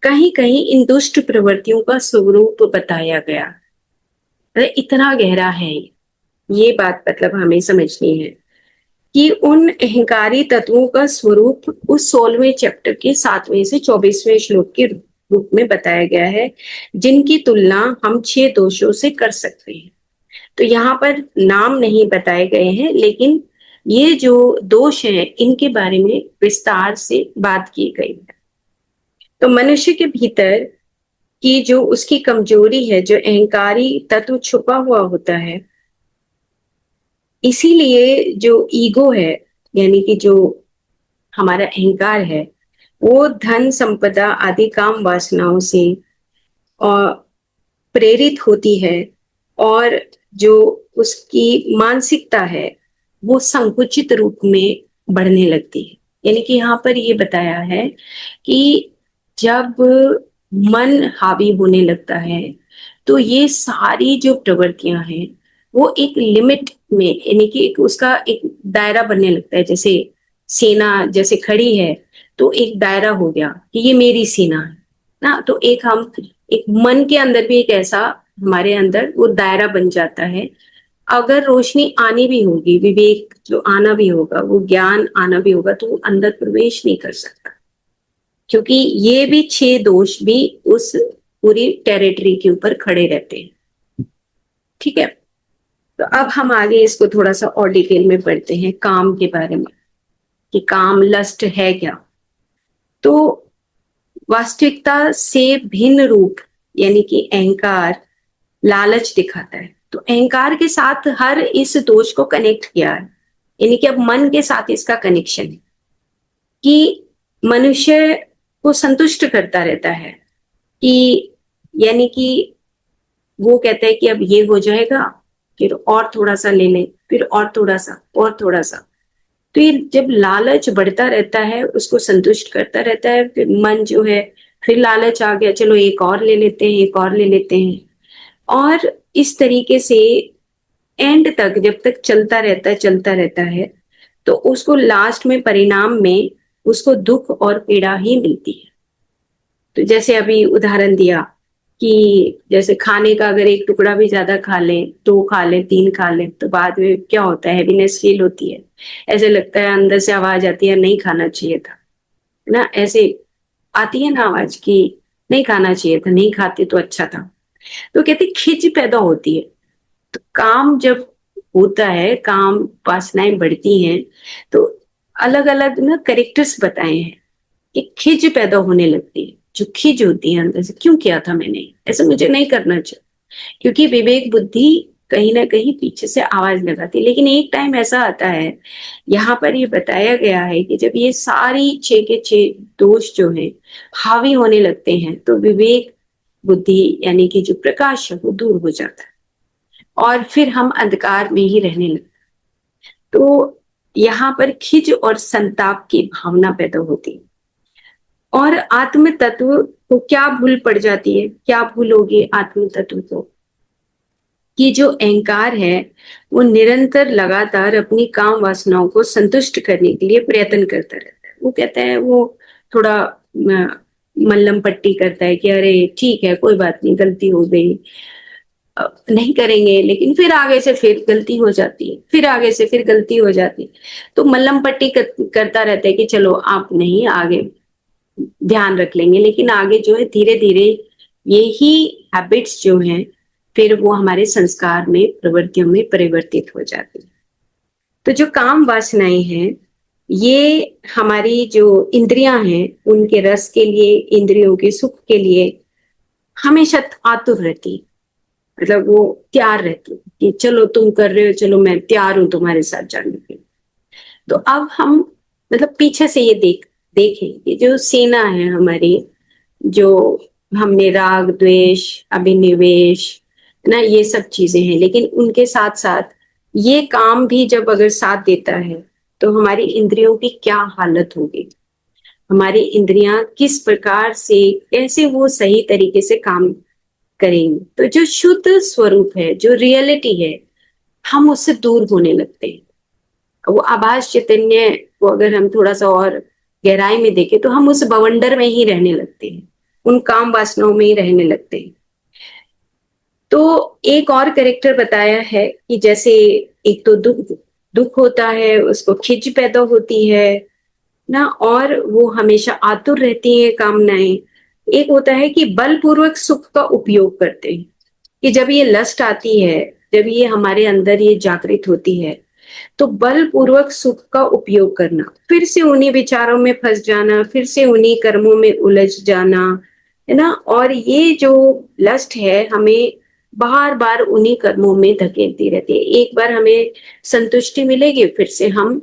कहीं कहीं इन दुष्ट प्रवृत्तियों का स्वरूप बताया गया। अरे इतना गहरा है ये बात, मतलब हमें समझनी है कि उन अहंकारी तत्वों का स्वरूप उस 16वें चैप्टर के 7वें से 24वें श्लोक के रूप में बताया गया है, जिनकी तुलना हम 6 दोषों से कर सकते हैं। तो यहाँ पर नाम नहीं बताए गए हैं, लेकिन ये जो दोष हैं इनके बारे में विस्तार से बात की गई है। तो मनुष्य के भीतर की जो उसकी कमजोरी है, जो अहंकारी तत्व छुपा हुआ होता है, इसीलिए जो ईगो है यानी कि जो हमारा अहंकार है वो धन संपदा आदि काम वासनाओं से और प्रेरित होती है, और जो उसकी मानसिकता है वो संकुचित रूप में बढ़ने लगती है। यानी कि यहाँ पर ये बताया है कि जब मन हावी होने लगता है तो ये सारी जो प्रवृत्तियां हैं वो एक लिमिट में, यानी कि उसका एक दायरा बनने लगता है। जैसे सेना जैसे खड़ी है तो एक दायरा हो गया कि ये मेरी सेना है ना, तो एक हम एक मन के अंदर भी एक ऐसा हमारे अंदर वो दायरा बन जाता है। अगर रोशनी आनी भी होगी, विवेक जो आना भी होगा, वो ज्ञान आना भी होगा, तो वो अंदर प्रवेश नहीं कर सकता, क्योंकि ये भी 6 दोष भी उस पूरी टेरिटरी के ऊपर खड़े रहते हैं। ठीक है, तो अब हम आगे इसको थोड़ा सा और डिटेल में पढ़ते हैं काम के बारे में कि काम लस्ट है क्या। तो वास्तविकता से भिन्न रूप यानी कि अहंकार लालच दिखाता है। तो अहंकार के साथ हर इस दोष को कनेक्ट किया है, यानी कि अब मन के साथ इसका कनेक्शन है कि मनुष्य को संतुष्ट करता रहता है कि यानी कि वो कहता है कि अब ये हो जाएगा, फिर और थोड़ा सा ले ले, फिर और थोड़ा सा और थोड़ा सा। तो ये जब लालच बढ़ता रहता है उसको संतुष्ट करता रहता है, फिर मन जो है फिर लालच आ गया, चलो एक और ले लेते हैं, एक और ले लेते हैं, और इस तरीके से एंड तक जब तक चलता रहता है तो उसको लास्ट में परिणाम में उसको दुख और पीड़ा ही मिलती है। तो जैसे अभी उदाहरण दिया कि जैसे खाने का अगर एक टुकड़ा भी ज्यादा खा लें, 2 खा लें, 3 खा लें, तो बाद में क्या होता है, हैवीनेस फील होती है, ऐसे लगता है अंदर से आवाज आती है नहीं खाना चाहिए था ना, ऐसे आती है ना आवाज कि नहीं खाना चाहिए था, नहीं खाते तो अच्छा था। तो कहते खिच पैदा होती है। तो काम जब होता है, काम वासनाएं बढ़ती हैं, तो अलग अलग ना करेक्टर्स बताए हैं कि खिज पैदा होने लगती है। जो खिज होती है अंदर से, क्यों किया था मैंने ऐसा, मुझे नहीं करना चाहिए, क्योंकि विवेक बुद्धि कहीं ना कहीं पीछे से आवाज लगाती है। लेकिन एक टाइम ऐसा आता है, यहाँ पर ये बताया गया है कि जब ये सारी 6 के 6 दोष जो है हावी होने लगते हैं तो विवेक बुद्धि यानी कि जो प्रकाश है वो दूर हो जाता है और फिर हम अंधकार में ही रहने लगते। तो यहाँ पर खिज और संताप की भावना पैदा होती है। और आत्म तत्व को क्या भूल पड़ जाती है, क्या भूल होगी आत्म तत्व को, कि जो अहंकार है वो निरंतर लगातार अपनी काम वासनाओं को संतुष्ट करने के लिए प्रयत्न करता रहता है। वो कहता है, वो थोड़ा मल्लम पट्टी करता है कि अरे ठीक है, कोई बात नहीं, गलती हो गई, नहीं करेंगे, लेकिन फिर आगे से फिर गलती हो जाती है, फिर आगे से फिर गलती हो जाती है। तो मल्लम पट्टी करता रहता है कि चलो आप नहीं, आगे ध्यान रख लेंगे, लेकिन आगे जो है धीरे धीरे यही हैबिट्स जो हैं फिर वो हमारे संस्कार में, प्रवृत्तियों में परिवर्तित हो जाती है। तो जो काम वासनाएं हैं, ये हमारी जो इंद्रियां हैं, उनके रस के लिए, इंद्रियों के सुख के लिए हमेशा आतुर रहती है। मतलब वो तैयार रहती है कि चलो तुम कर रहे हो, चलो मैं तैयार हूं तुम्हारे साथ जाने के लिए। तो अब हम मतलब पीछे से ये देखें कि जो सेना है हमारी, जो हमने राग द्वेष अभिनिवेश, है ना, ये सब चीजें हैं, लेकिन उनके साथ साथ ये काम भी जब अगर साथ देता है तो हमारी इंद्रियों की क्या हालत होगी, हमारी इंद्रियां किस प्रकार से, कैसे वो सही तरीके से काम करेंगे। तो जो शुद्ध स्वरूप है, जो रियलिटी है, हम उससे दूर होने लगते हैं। वो आभास चैतन्य को अगर हम थोड़ा सा और गहराई में देखें तो हम उस बवंडर में ही रहने लगते हैं, उन काम वासनाओं में ही रहने लगते हैं। तो एक और करेक्टर बताया है कि जैसे एक तो दुख दुख होता है, उसको खिज पैदा होती है ना, और वो हमेशा आतुर रहती है कामनाएं। एक होता है कि बलपूर्वक सुख का उपयोग करते हैं, कि जब ये लस्ट आती है, जब ये हमारे अंदर ये जागृत होती है, तो बलपूर्वक सुख का उपयोग करना, फिर से उन्हीं विचारों में फंस जाना, फिर से उन्हीं कर्मों में उलझ जाना, है ना। और ये जो लस्ट है हमें बार बार उन्हीं कर्मों में धकेलती रहती है। एक बार हमें संतुष्टि मिलेगी, फिर से हम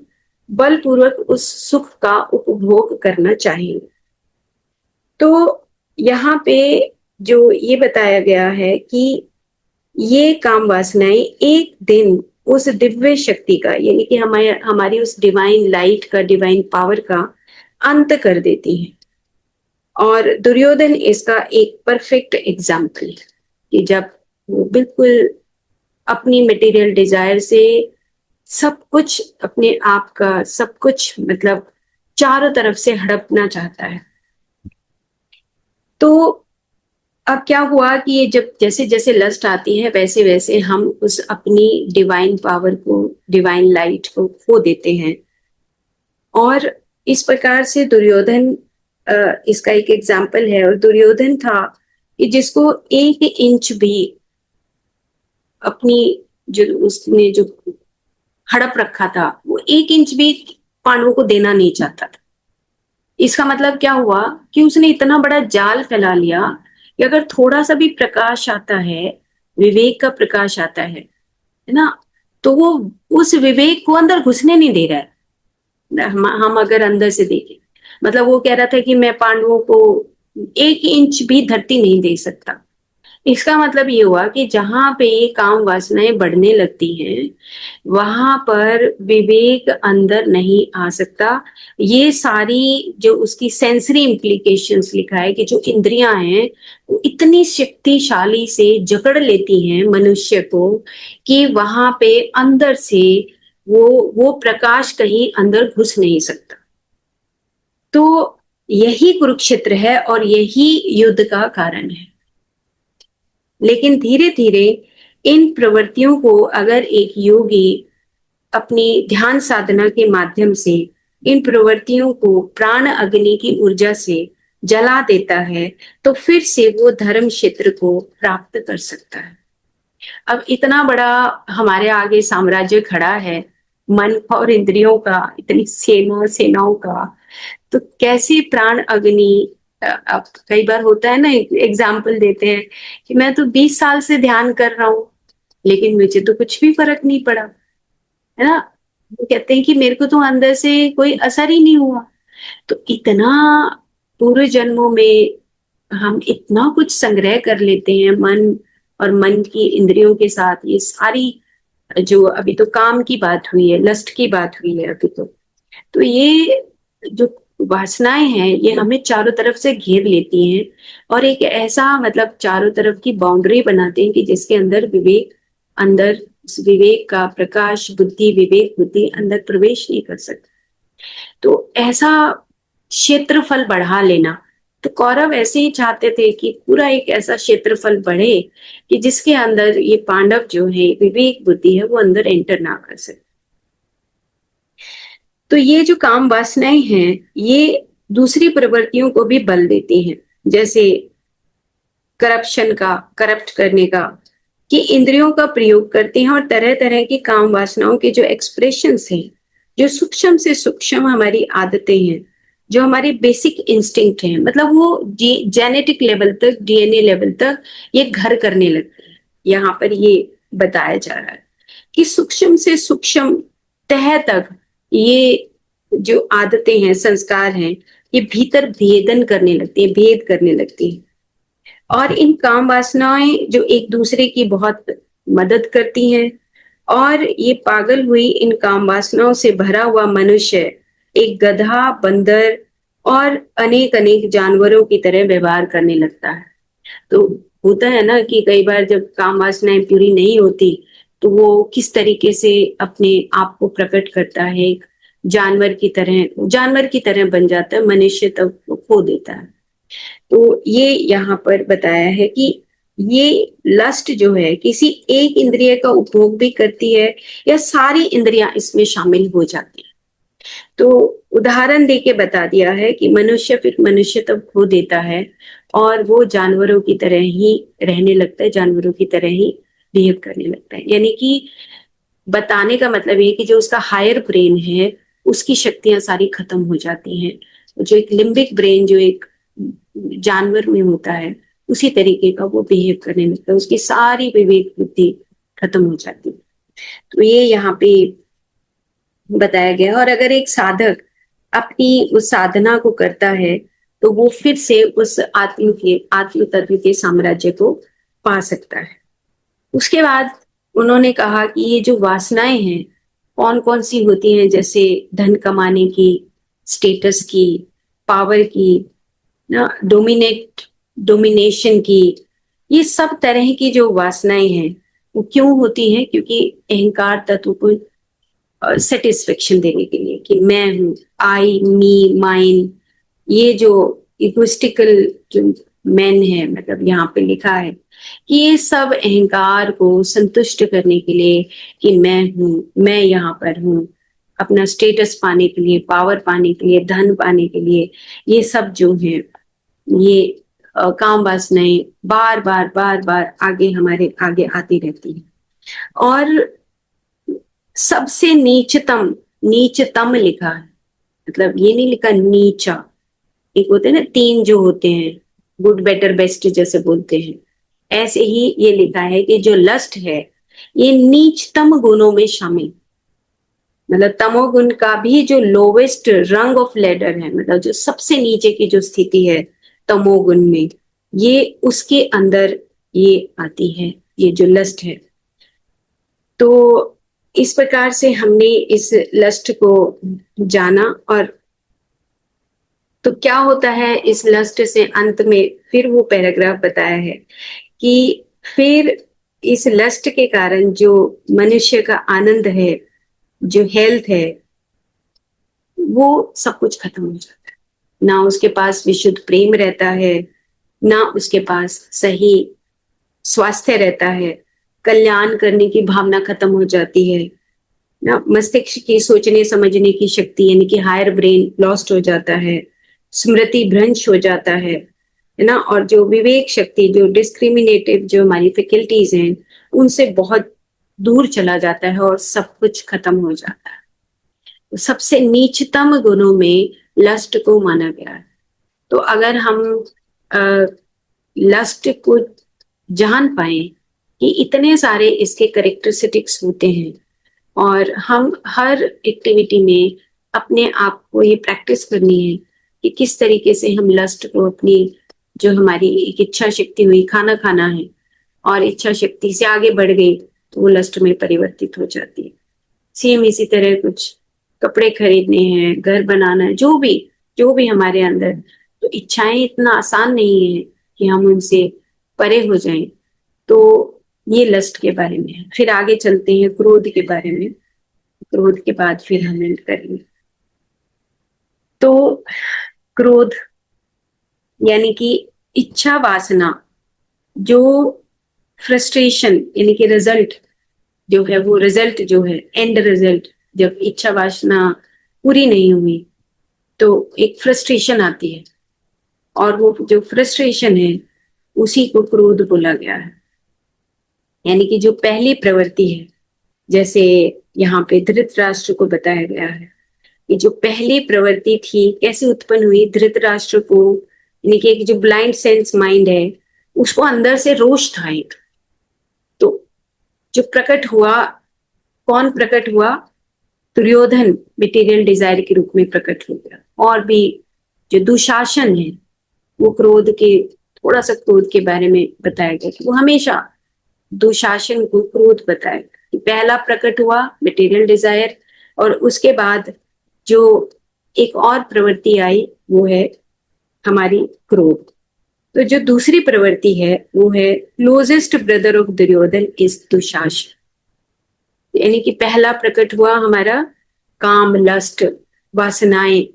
बलपूर्वक उस सुख का उपभोग करना चाहेंगे। तो यहाँ पे जो ये बताया गया है कि ये काम वासनाएं एक दिन उस दिव्य शक्ति का, यानी कि हमारी उस डिवाइन लाइट का, डिवाइन पावर का अंत कर देती हैं। और दुर्योधन इसका एक परफेक्ट एग्जाम्पल है कि जब वो बिल्कुल अपनी मटेरियल डिजायर से सब कुछ, अपने आप का सब कुछ, मतलब चारों तरफ से हड़पना चाहता है। तो अब क्या हुआ कि ये जब जैसे जैसे लस्ट आती है, वैसे वैसे हम उस अपनी डिवाइन पावर को, डिवाइन लाइट को खो देते हैं। और इस प्रकार से दुर्योधन इसका एक एग्जाम्पल है। और दुर्योधन था कि जिसको 1 इंच भी अपनी, जो उसने जो हड़प रखा था, वो 1 इंच भी पांडवों को देना नहीं चाहता था। इसका मतलब क्या हुआ कि उसने इतना बड़ा जाल फैला लिया कि अगर थोड़ा सा भी प्रकाश आता है, विवेक का प्रकाश आता है ना, तो वो उस विवेक को अंदर घुसने नहीं दे रहा है। हम अगर अंदर से देखें, मतलब वो कह रहा था कि मैं पांडवों को 1 इंच भी धरती नहीं दे सकता। इसका मतलब ये हुआ कि जहां पे ये काम वासनाएं बढ़ने लगती हैं, वहां पर विवेक अंदर नहीं आ सकता। ये सारी जो उसकी सेंसरी इम्प्लीकेशंस लिखा है कि जो इंद्रियां हैं वो इतनी शक्तिशाली से जकड़ लेती हैं मनुष्य को कि वहां पे अंदर से वो प्रकाश कहीं अंदर घुस नहीं सकता। तो यही कुरुक्षेत्र है और यही युद्ध का कारण है। लेकिन धीरे धीरे इन प्रवृत्तियों को अगर एक योगी अपनी ध्यान साधना के माध्यम से इन प्रवृत्तियों को प्राण अग्नि की ऊर्जा से जला देता है, तो फिर से वो धर्म क्षेत्र को प्राप्त कर सकता है। अब इतना बड़ा हमारे आगे साम्राज्य खड़ा है, मन और इंद्रियों का, इतनी सेनाओं का, तो कैसी प्राण अग्नि। अब कई बार होता है ना, एग्जाम्पल देते हैं कि मैं तो 20 साल से ध्यान कर रहा हूं, लेकिन मुझे तो कुछ भी फर्क नहीं पड़ा, है ना। वो कहते हैं कि मेरे को तो अंदर से कोई असर ही नहीं हुआ। तो इतना पूर्व जन्मों में हम इतना कुछ संग्रह कर लेते हैं मन और मन की इंद्रियों के साथ, ये सारी जो अभी तो काम की बात हुई है, लस्ट की बात हुई है अभी तो ये जो वासनाएं हैं ये हमें चारों तरफ से घेर लेती हैं और एक ऐसा मतलब चारों तरफ की बाउंड्री बनाते हैं कि जिसके अंदर विवेक, अंदर उस विवेक का प्रकाश, बुद्धि, विवेक बुद्धि अंदर प्रवेश नहीं कर सकता। तो ऐसा क्षेत्रफल बढ़ा लेना, तो कौरव ऐसे ही चाहते थे कि पूरा एक ऐसा क्षेत्रफल बढ़े कि जिसके अंदर ये पांडव जो है विवेक बुद्धि है वो अंदर एंटर ना कर सके। तो ये जो काम वासनाएं हैं ये दूसरी प्रवृत्तियों को भी बल देती हैं, जैसे करप्शन का, करप्ट करने का, कि इंद्रियों का प्रयोग करते हैं और तरह तरह की काम वासनाओं के जो एक्सप्रेशंस हैं, जो सूक्ष्म से सूक्ष्म हमारी आदतें हैं, जो हमारे बेसिक इंस्टिंक्ट हैं, मतलब वो जेनेटिक लेवल तक, डीएनए लेवल तक ये घर करने लगते हैं। यहाँ पर ये बताया जा रहा है कि सूक्ष्म से सूक्ष्म तह तक ये जो आदतें हैं, संस्कार हैं, ये भीतर भेदन करने लगती है, भेद करने लगती है। और इन काम वासनाएं जो एक दूसरे की बहुत मदद करती हैं और ये पागल हुई इन काम वासनाओं से भरा हुआ मनुष्य एक गधा, बंदर और अनेक अनेक जानवरों की तरह व्यवहार करने लगता है। तो होता है ना कि कई बार जब काम वासनाएं पूरी नहीं होती तो वो किस तरीके से अपने आप को प्रकट करता है, एक जानवर की तरह बन जाता है, मनुष्य तब खो देता है। तो ये यहाँ पर बताया है कि ये लस्ट जो है किसी एक इंद्रिय का उपभोग भी करती है या सारी इंद्रियां इसमें शामिल हो जाती है। तो उदाहरण देके बता दिया है कि मनुष्य फिर मनुष्य तब खो देता है और वो जानवरों की तरह ही रहने लगता है, जानवरों की तरह ही बिहेव करने लगता है। यानी कि बताने का मतलब ये कि जो उसका हायर ब्रेन है उसकी शक्तियां सारी खत्म हो जाती हैं। जो एक लिम्बिक ब्रेन जो एक जानवर में होता है उसी तरीके का वो बिहेव करने लगता है, उसकी सारी विवेक बुद्धि खत्म हो जाती है। तो ये यहाँ पे बताया गया। और अगर एक साधक अपनी उस साधना को करता है तो वो फिर से उस आत्म तत्व के साम्राज्य को पा सकता है। उसके बाद उन्होंने कहा कि ये जो वासनाएं हैं कौन कौन सी होती हैं, जैसे धन कमाने की, स्टेटस की, पावर की, ना डोमिनेशन की, ये सब तरह की जो वासनाएं हैं वो क्यों होती हैं? क्योंकि अहंकार तत्व को सेटिस्फेक्शन देने के लिए कि मैं हूं, आई, मी, माइन, ये जो इगोइस्टिकल जो मैन है, मतलब यहाँ पे लिखा है कि ये सब अहंकार को संतुष्ट करने के लिए कि मैं हूं, मैं यहाँ पर हूं, अपना स्टेटस पाने के लिए, पावर पाने के लिए, धन पाने के लिए, ये सब जो है ये काम वासनाएं बार बार आगे हमारे आगे आती रहती है। और सबसे नीचतम, नीचतम लिखा है, मतलब ये नहीं लिखा नीचा। एक होते हैं ना तीन जो होते हैं, गुड बेटर बेस्ट जैसे बोलते हैं, ऐसे ही ये लिखा है कि जो लस्ट है ये नीचतम गुणों में शामिल, मतलब तमोगुण का भी जो लोवेस्ट रंग ऑफ लेडर है, मतलब जो सबसे नीचे की जो स्थिति है तमोगुण में, ये उसके अंदर ये आती है, ये जो लस्ट है। तो इस प्रकार से हमने इस लस्ट को जाना। और तो क्या होता है इस लस्ट से, अंत में फिर वो पैराग्राफ बताया है कि फिर इस लस्ट के कारण जो मनुष्य का आनंद है, जो हेल्थ है, वो सब कुछ खत्म हो जाता है। ना उसके पास विशुद्ध प्रेम रहता है, ना उसके पास सही स्वास्थ्य रहता है, कल्याण करने की भावना खत्म हो जाती है ना, मस्तिष्क की सोचने समझने की शक्ति यानी कि हायर ब्रेन लॉस्ट हो जाता है, स्मृति भ्रंश हो जाता है ना, और जो विवेक शक्ति, जो डिस्क्रिमिनेटिव जो हमारी फैकल्टीज हैं उनसे बहुत दूर चला जाता है और सब कुछ खत्म हो जाता है। तो सबसे नीचतम गुणों में लस्ट को माना गया है। तो अगर हम लस्ट को जान पाए कि इतने सारे इसके करेक्टरिस्टिक्स होते हैं और हम हर एक्टिविटी में अपने आप को ये प्रैक्टिस करनी है कि किस तरीके से हम लस्ट को अपनी, जो हमारी एक इच्छा शक्ति हुई, खाना खाना है और इच्छा शक्ति से आगे बढ़ गई तो वो लस्ट में परिवर्तित हो जाती है। सेम इसी तरह कुछ कपड़े खरीदने हैं, घर बनाना है, जो भी हमारे अंदर, तो इच्छाएं इतना आसान नहीं है कि हम उनसे परे हो जाएं। तो ये लस्ट के बारे में है। फिर आगे चलते हैं क्रोध के बारे में। क्रोध के बाद फिर हम एंड करेंगे। तो क्रोध यानी कि इच्छा वासना, जो फ्रस्ट्रेशन यानी कि रिजल्ट जो है, वो रिजल्ट जो है एंड रिजल्ट, जब इच्छा वासना पूरी नहीं हुई तो एक फ्रस्ट्रेशन आती है, और वो जो फ्रस्ट्रेशन है उसी को क्रोध बोला गया है। यानी कि जो पहली प्रवृत्ति है, जैसे यहाँ पे धृतराष्ट्र को बताया गया है कि जो पहली प्रवृत्ति थी कैसे उत्पन्न हुई। धृतराष्ट्र को, यानी कि एक जो ब्लाइंड सेंस माइंड है, उसको अंदर से रोष था एक। तो जो प्रकट हुआ, कौन प्रकट हुआ? दुर्योधन मटेरियल डिजायर के रूप में प्रकट हो गया। और भी जो दुशासन है, वो क्रोध के, थोड़ा सा क्रोध के बारे में बताया गया कि वो हमेशा दुशासन को क्रोध बताया कि पहला प्रकट हुआ मटेरियल डिजायर, और उसके बाद जो एक और प्रवृत्ति आई वो है हमारी क्रोध। तो जो दूसरी प्रवृत्ति है वो है closest brother of Duryodhan is Dushasan. यानी कि पहला प्रकट हुआ हमारा काम, लस्ट, वासनाएं,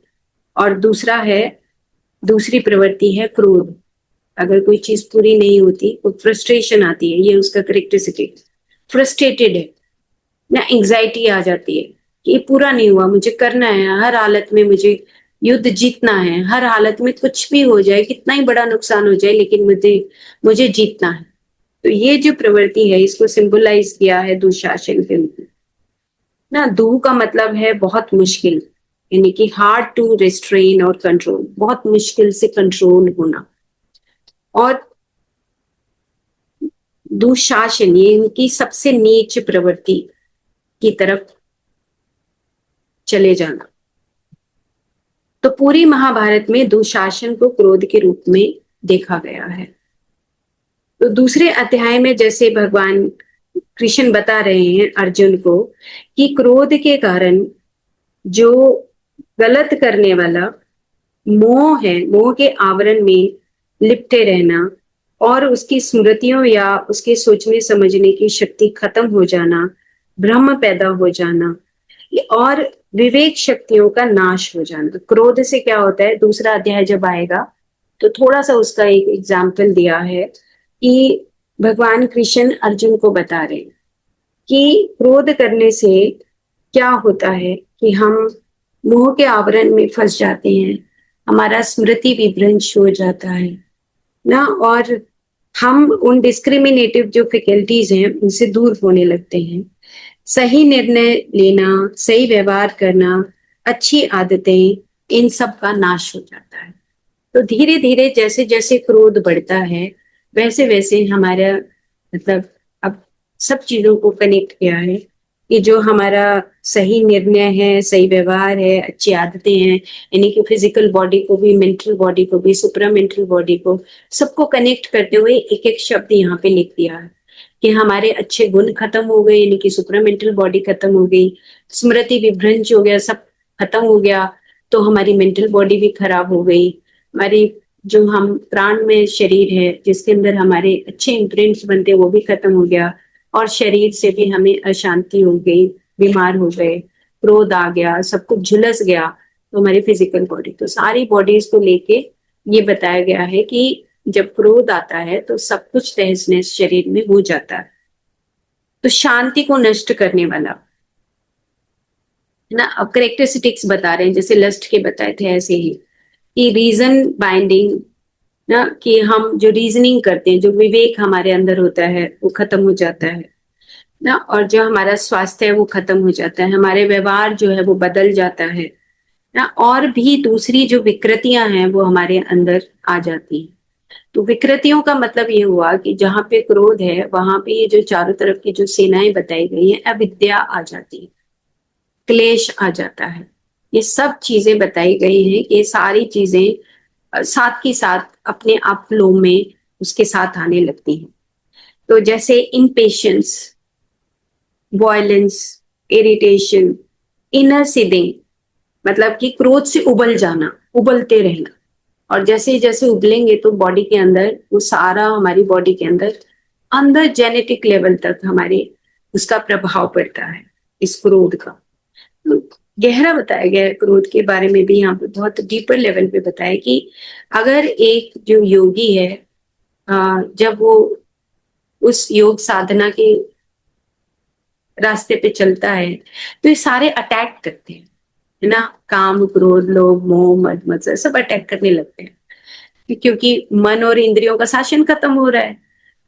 और दूसरी प्रवृत्ति है क्रोध। अगर कोई चीज पूरी नहीं होती तो फ्रस्ट्रेशन आती है, ये उसका करेक्टरिस्टिक। फ्रस्ट्रेटेड है ना, एंग्जाइटी आ जाती है कि ये पूरा नहीं हुआ, मुझे करना है, हर हालत में मुझे युद्ध जीतना है, हर हालत में कुछ भी हो जाए, कितना ही बड़ा नुकसान हो जाए, लेकिन मुझे जीतना है। तो ये जो प्रवृत्ति है इसको सिंबलाइज किया है दुशासन के रूप में ना। दू का मतलब है बहुत मुश्किल, यानी कि हार्ड टू रिस्ट्रेन और कंट्रोल, बहुत मुश्किल से कंट्रोल होना। और दुशासन ये इनकी सबसे नीच प्रवृत्ति की तरफ चले जाना। तो पूरी महाभारत में दुशासन को क्रोध के रूप में देखा गया है। तो दूसरे अध्याय में जैसे भगवान कृष्ण बता रहे हैं अर्जुन को कि क्रोध के कारण जो गलत करने वाला मोह है, मोह के आवरण में लिपटे रहना, और उसकी स्मृतियों या उसके सोचने समझने की शक्ति खत्म हो जाना, भ्रम पैदा हो जाना, और विवेक शक्तियों का नाश हो जाना। क्रोध से क्या होता है, दूसरा अध्याय जब आएगा तो थोड़ा सा उसका एक एग्जाम्पल दिया है कि भगवान कृष्ण अर्जुन को बता रहे हैं कि क्रोध करने से क्या होता है कि हम मोह के आवरण में फंस जाते हैं, हमारा स्मृति विभ्रंश हो जाता है ना, और हम उन डिस्क्रिमिनेटिव जो फैकल्टीज हैं उनसे दूर होने लगते हैं। सही निर्णय लेना, सही व्यवहार करना, अच्छी आदतें, इन सब का नाश हो जाता है। तो धीरे धीरे जैसे जैसे क्रोध बढ़ता है वैसे वैसे हमारा, मतलब अब सब चीजों को कनेक्ट किया है कि जो हमारा सही निर्णय है, सही व्यवहार है, अच्छी आदतें हैं, यानी कि फिजिकल बॉडी को भी, मेंटल बॉडी को भी, सुपरा मेंटल बॉडी को, सबको कनेक्ट करते हुए एक एक शब्द यहाँ पे लिख दिया है कि हमारे अच्छे गुण खत्म हो गए, यानी कि सुपरा मेंटल बॉडी खत्म हो गई, स्मृति विभ्रंश हो गया, सब खत्म हो गया, तो हमारी मेंटल बॉडी भी खराब हो गई। हमारी जो हम प्राण में शरीर है जिसके अंदर हमारे अच्छे इम्प्रिंट्स बनते वो भी खत्म हो गया, और शरीर से भी हमें अशांति हो गई, बीमार हो गए, क्रोध आ गया, सब कुछ झुलस गया। तो हमारी फिजिकल बॉडी, तो सारी बॉडीज को लेके ये बताया गया है कि जब क्रोध आता है तो सब कुछ तहस नहस शरीर में हो जाता है। तो शांति को नष्ट करने वाला ना, अब करेक्टरिस्टिक्स बता रहे हैं जैसे लस्ट के बताए थे ऐसे ही कि रीजन बाइंडिंग ना, कि हम जो रीजनिंग करते हैं, जो विवेक हमारे अंदर होता है वो खत्म हो जाता है ना, और जो हमारा स्वास्थ्य है वो खत्म हो जाता है, हमारे व्यवहार जो है वो बदल जाता है ना, और भी दूसरी जो विकृतियां हैं वो हमारे अंदर आ जाती हैं। तो विकृतियों का मतलब ये हुआ कि जहां पे क्रोध है वहां पे ये जो चारों तरफ की जो सेनाएं बताई गई है, अविद्या आ जाती है, क्लेश आ जाता है, ये सब चीजें बताई गई हैं कि ये सारी चीजें साथ के साथ अपने आप फ्लो में उसके साथ आने लगती हैं। तो जैसे impatience violence, irritation, inner seeding, मतलब कि क्रोध से उबल जाना, उबलते रहना। और जैसे जैसे उबलेंगे तो बॉडी के अंदर वो सारा, हमारी बॉडी के अंदर अंदर जेनेटिक लेवल तक हमारे उसका प्रभाव पड़ता है इस क्रोध का। तो गहरा बताया गया है क्रोध के बारे में भी यहाँ पे, बहुत डीपर लेवल पे बताया कि अगर एक जो योगी है, जब वो उस योग साधना के रास्ते पे चलता है तो ये सारे अटैक करते हैं, है ना। काम, क्रोध, लोभ, मोह, मद मत्सर सब अटैक करने लगते हैं, क्योंकि मन और इंद्रियों का शासन खत्म हो रहा है।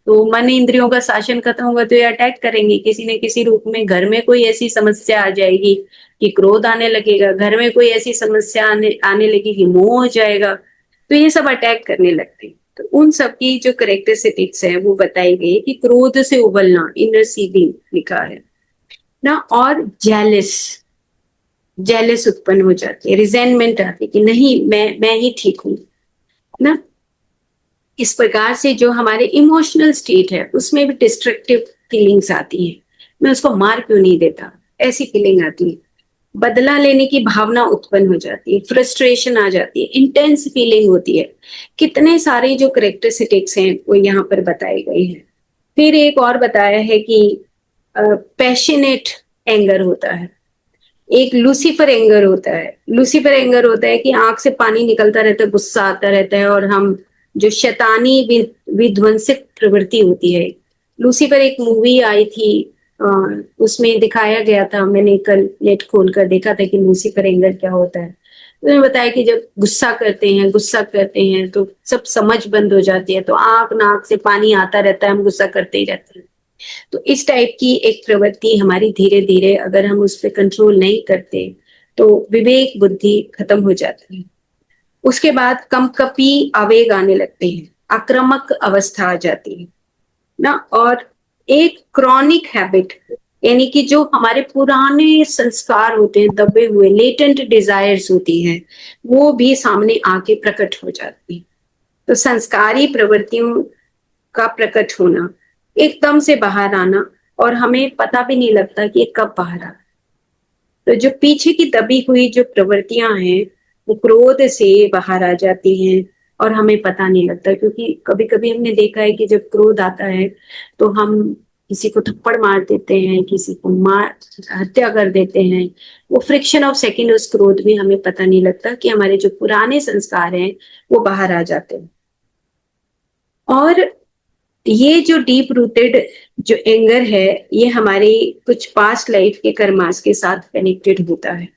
तो मन इंद्रियों का शासन खत्म होगा तो ये अटैक करेंगे किसी न किसी रूप में। घर में कोई ऐसी समस्या आ जाएगी कि क्रोध आने लगेगा, घर में कोई ऐसी समस्या आने लगेगी, मोह हो जाएगा, तो ये सब अटैक करने लगते हैं। तो उन सब की जो करेक्टरिस्टिक्स है वो बताई गई कि क्रोध से उबलना, इनर सीडिंग लिखा है ना। और जेलस, जेलस उत्पन्न हो जाती है, रिजेंटमेंट आती है कि नहीं, मैं ही ठीक हूं ना। इस प्रकार से जो हमारे इमोशनल स्टेट है उसमें भी डिस्ट्रक्टिव फीलिंग्स आती हैं। मैं उसको मार क्यों नहीं देता, ऐसी फीलिंग आती है। बदला लेने की भावना उत्पन्न हो जाती है, फ्रस्ट्रेशन आ जाती है, इंटेंस फीलिंग होती है। कितने सारे जो करेक्टरिस्टिक्स हैं वो यहाँ पर बताए गए हैं। फिर एक और बताया है कि पैशनेट एंगर होता है, एक लूसीफर एंगर होता है। लूसीफर एंगर होता है कि आंख से पानी निकलता रहता है, गुस्सा आता रहता है, और हम जो शैतानी विध्वंसक प्रवृत्ति होती है। लूसीफर एक मूवी आई थी, उसमें दिखाया गया था, मैंने कल नेट खोल कर देखा था कि लूसीफर एंगर क्या होता है। उन्होंने बताया कि जब गुस्सा करते हैं तो सब समझ बंद हो जाती है, तो आंख नाक से पानी आता रहता है, हम गुस्सा करते ही रहते हैं। तो इस टाइप की एक प्रवृत्ति हमारी धीरे धीरे, अगर हम उस पर कंट्रोल नहीं करते तो विवेक बुद्धि खत्म हो जाती है। उसके बाद कंपकपी आवेग आने लगते हैं, आक्रामक अवस्था आ जाती है ना। और एक क्रॉनिक हैबिट, यानी कि जो हमारे पुराने संस्कार होते हैं, दबे हुए लेटेंट डिजायर्स होती हैं, वो भी सामने आके प्रकट हो जाती है। तो संस्कारी प्रवृत्तियों का प्रकट होना, एकदम से बाहर आना, और हमें पता भी नहीं लगता कि ये कब बाहर आ। तो जो पीछे की दबी हुई जो प्रवृत्तियां हैं वो क्रोध से बाहर आ जाती हैं और हमें पता नहीं लगता। क्योंकि कभी कभी हमने देखा है कि जब क्रोध आता है तो हम किसी को थप्पड़ मार देते हैं, किसी को मार हत्या कर देते हैं। वो फ्रिक्शन ऑफ सेकंड, उस क्रोध में हमें पता नहीं लगता कि हमारे जो पुराने संस्कार हैं वो बाहर आ जाते हैं। और ये जो डीप रूटेड जो एंगर है, ये हमारी कुछ पास्ट लाइफ के कर्मास के साथ कनेक्टेड होता है।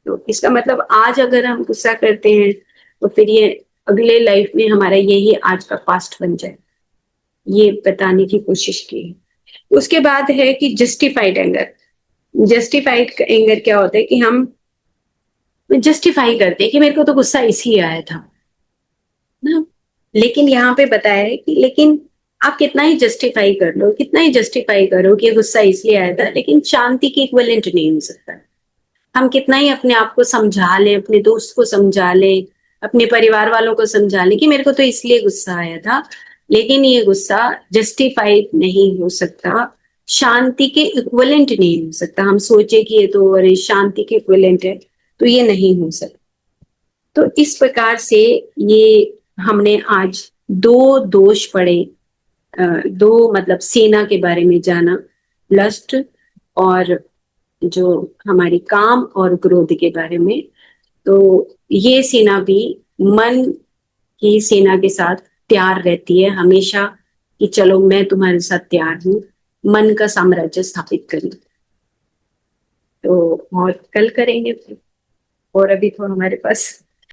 तो इसका मतलब आज अगर हम गुस्सा करते हैं तो फिर ये अगले लाइफ में हमारा यही आज का पास्ट बन जाए, ये बताने की कोशिश की है। उसके बाद है कि जस्टिफाइड एंगर। जस्टिफाइड एंगर क्या होता है कि हम जस्टिफाई करते हैं कि मेरे को तो गुस्सा इसलिए आया था ना। लेकिन यहाँ पे बताया है कि लेकिन आप कितना ही जस्टिफाई कर लो, कितना ही जस्टिफाई करो कि गुस्सा इसलिए आया था, लेकिन शांति की इक्विवेलेंट नहीं हो सकता। हम कितना ही अपने आप को समझा लें, अपने दोस्त को समझा लें, अपने परिवार वालों को समझा लें कि मेरे को तो इसलिए गुस्सा आया था, लेकिन ये गुस्सा जस्टिफाइड नहीं हो सकता, शांति के इक्विवेलेंट नहीं हो सकता। हम सोचे कि ये तो अरे शांति के इक्विवेलेंट है, तो ये नहीं हो सकता। तो इस प्रकार से ये हमने आज दो दोष पढ़े, दो मतलब सेना के बारे में जाना, लस्ट और जो हमारी काम और क्रोध के बारे में। तो ये सेना भी मन की सेना के साथ तैयार रहती है हमेशा कि चलो मैं तुम्हारे साथ तैयार हूं, मन का साम्राज्य स्थापित करें। तो और कल करेंगे, और अभी तो हमारे पास